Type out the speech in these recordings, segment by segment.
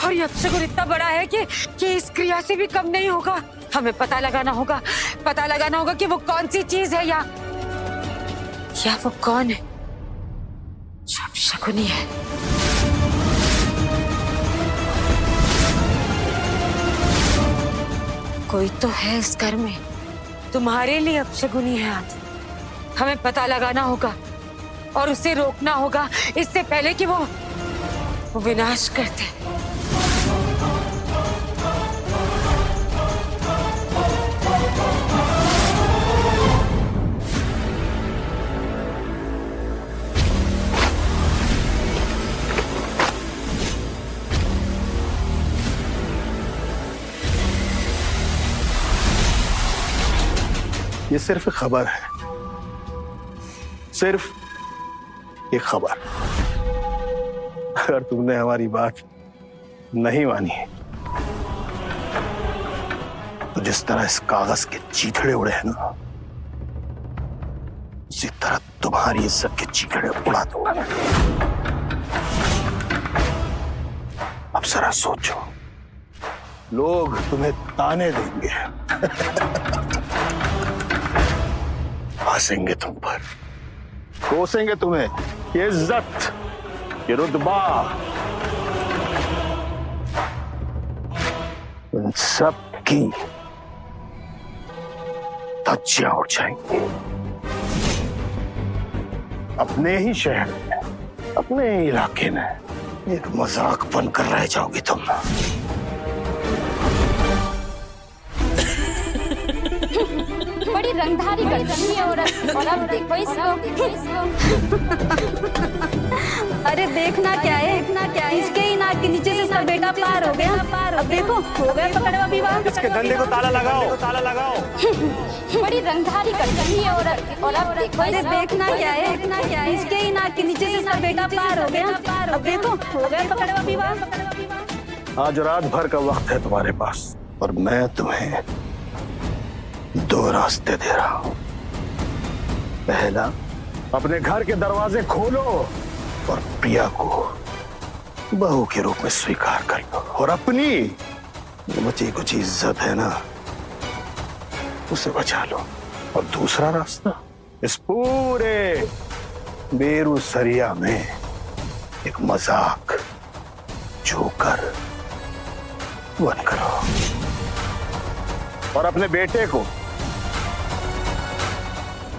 और ये अपशगुन इतना बड़ा है कि इस क्रिया से भी कम नहीं होगा। हमें पता लगाना होगा कि वो कौन सी चीज है या वो कौन है जो अपशगुनी है। कोई तो है इस घर में, तुम्हारे लिए अपशगुनी है आज। हमें पता लगाना होगा और उसे रोकना होगा इससे पहले कि वो विनाश करते। ये सिर्फ खबर है, सिर्फ एक खबर। अगर तुमने हमारी बात नहीं मानी तो जिस तरह इस कागज के चीथड़े उड़े हैं ना, उसी तरह तुम्हारी इज्जत के चीथड़े उड़ा दूंगा। अब जरा सोचो, लोग तुम्हें ताने देंगे, हंसेंगे तुम पर, कोसेंगे तुम्हें, ये इज्जत, ये रुतबा, उन सब की धज्जियां उड़ जाएंगी। अपने ही शहर में, अपने ही इलाके में एक मजाक बनकर रह जाओगी तुम। बड़ी रंगधारी करती है और अब देखो इसको। अरे देखना क्या है, इसके ही नाक के नीचे से इसका बेटा पार हो गया। अब देखो हो गया पकड़वा विवाह। इसके धंधे को ताला लगाओ। बड़ी रंगधारी करती है और अब देखो। अरे देखना क्या है, इसके ही नाक के नीचे से इसका बेटा पार हो गया। अब देखो हो गया पकड़वा विवाह। आज रात भर का वक्त है तुम्हारे पास और मैं तुम्हें दो रास्ते दे रहा हूं। पहला, अपने घर के दरवाजे खोलो और प्रिया को बहू के रूप में स्वीकार कर लो और अपनी जो बची कुछ इज्जत है ना, उसे बचा लो। और दूसरा रास्ता, इस पूरे बेरू सरिया में एक मजाक जोकर बन करो और अपने बेटे को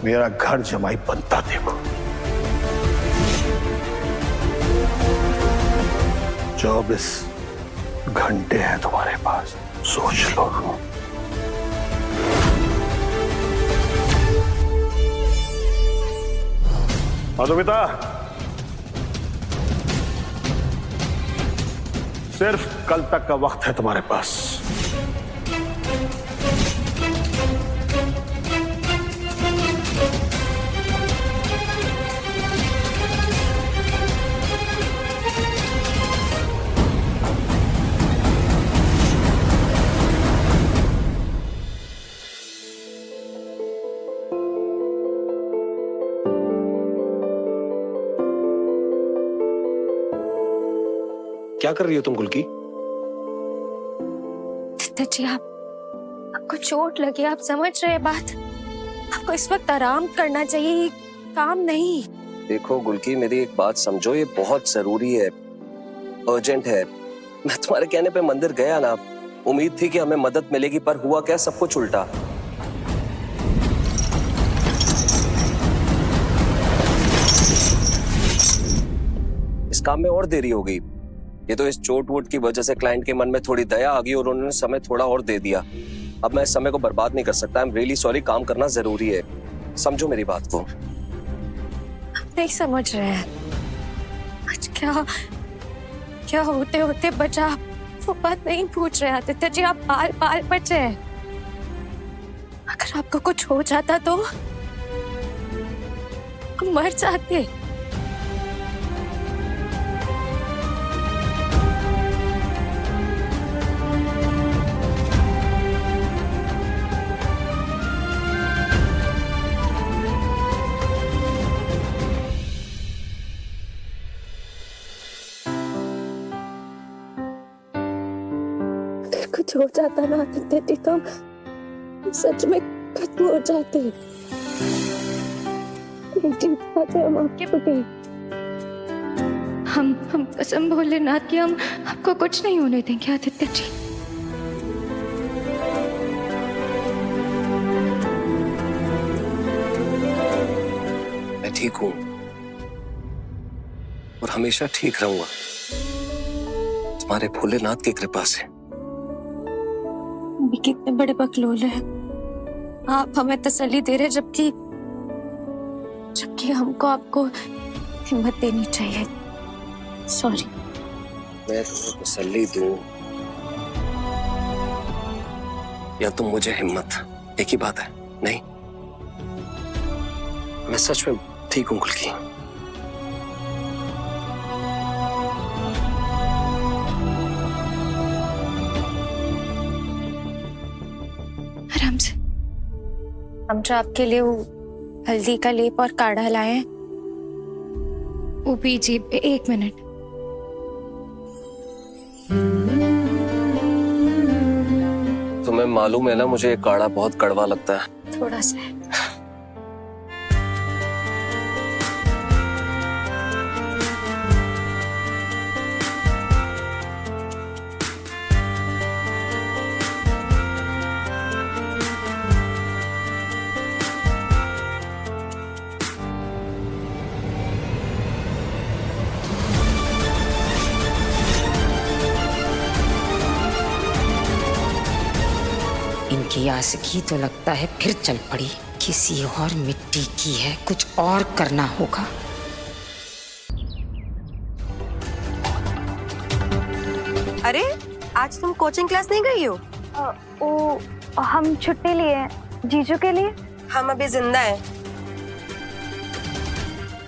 मेरा घर जमाई बनता देखो। 24 घंटे हैं तुम्हारे पास, सोच लो। मधुमिता, सिर्फ कल तक का वक्त है तुम्हारे पास। क्या कर रही हो तुम गुलकी? जी आपको चोट लगी, आप समझ रहे हैं बात। आपको इस वक्त आराम करना चाहिए, ये काम नहीं। देखो गुलकी, मेरी एक बात समझो, ये बहुत जरूरी है, अर्जेंट है। मैं तुम्हारे कहने पे मंदिर गया ना, उम्मीद थी कि हमें मदद मिलेगी, पर हुआ क्या, सब कुछ उल्टा। इस काम में और देरी हो गई। ये तो इस चोट वोट की वजह से क्लाइंट के मन में थोड़ी दया आ गई और उन्होंने समय थोड़ा और दे दिया। अब मैं इस समय को बर्बाद नहीं कर सकता। आई एम रियली सॉरी, काम करना जरूरी है, समझो मेरी बात को। नहीं समझ रहे हैं आज क्या होते होते बचा, वो बात नहीं पूछ रहे आदित्य जी। आप बाल बचे। अगर आपको कुछ हो जाता तो हम मर जाते। कुछ हो जाता ना आदित्य जी तो हम सच में खत्म हो जाते। जीत पाते हम आपके प्रति। हम कसम भोलेनाथ की हम आपको कुछ नहीं होने देंगे आदित्य जी। मैं ठीक हूं और हमेशा ठीक रहूंगा तुम्हारे भोलेनाथ की कृपा से। अभी कितने बड़े बकलोल हैं आप, हमें तसल्ली दे रहे जबकि हमको आपको हिम्मत देनी चाहिए। सॉरी। मैं तुम्हें तसल्ली दूं या तुम मुझे हिम्मत, एक ही बात है। नहीं, मैं सच में ठीक हूं कुल्की। आराम से। हम जो आपके लिए वो हल्दी का लेप और काढ़ा लाए हैं वो पीजिए। 1 मिनट। तुम्हें मालूम है ना मुझे ये काढ़ा बहुत कड़वा लगता है। थोड़ा सा है। इनकी आशिकी तो लगता है फिर चल पड़ी। किसी और मिट्टी की है, कुछ और करना होगा। अरे आज तुम कोचिंग क्लास नहीं गई हो? ओ हम छुट्टी लिए हैं जीजू के लिए। हम अभी जिंदा हैं।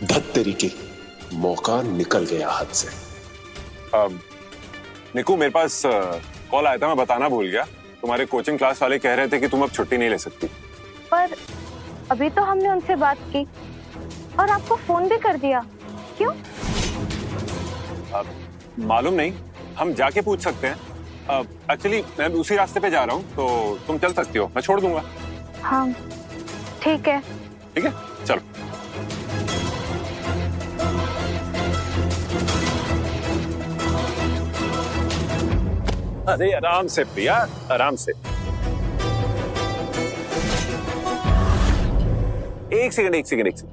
धत तेरी की, मौका निकल गया हाथ से। निकू, मेरे पास कॉल आया था, मैं बताना भूल गया। तुम्हारे कोचिंग क्लास वाले कह रहे थे कि तुम अब छुट्टी नहीं ले सकती। पर अभी तो हमने उनसे बात की और आपको फोन भी कर दिया। क्यों? मालूम नहीं, हम जाके पूछ सकते हैं। एक्चुअली मैं उसी रास्ते पे जा रहा हूँ, तो तुम चल सकती हो, मैं छोड़ दूंगा। हाँ ठीक है। ठीक है, चलो। अरे आराम से प्रिया, आराम से। एक सेकंड।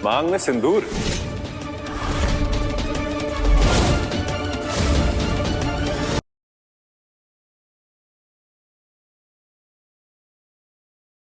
मांग में सिंदूर।